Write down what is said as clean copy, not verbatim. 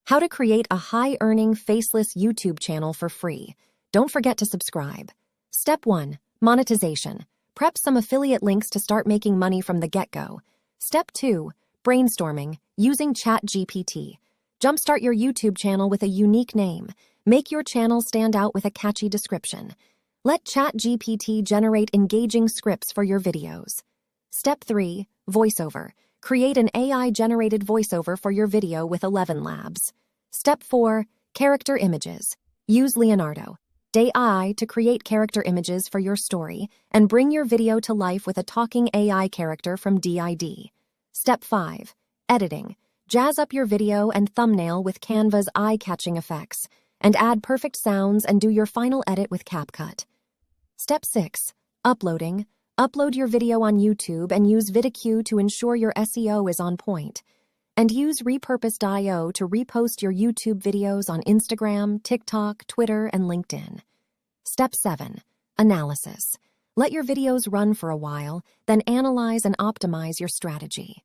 How to create a high-earning, faceless YouTube channel for free. Don't forget to subscribe. Step 1. Monetization. Prep some affiliate links to start making money from the get-go. Step 2. Brainstorming, using ChatGPT. Jumpstart your YouTube channel with a unique name. Make your channel stand out with a catchy description. Let ChatGPT generate engaging scripts for your videos. Step 3. Voiceover. Create an AI-generated voiceover for your video with ElevenLabs. Step 4. Character images. Use Leonardo.ai to create character images for your story and bring your video to life with a talking AI character from DID. Step 5. Editing. Jazz up your video and thumbnail with Canva's eye-catching effects, and add perfect sounds and do your final edit with CapCut. Step 6. Uploading. Upload your video on YouTube and use VidIQ to ensure your SEO is on point. And use Repurpose AI to repost your YouTube videos on Instagram, TikTok, Twitter, and LinkedIn. Step 7. Analysis. Let your videos run for a while, then analyze and optimize your strategy.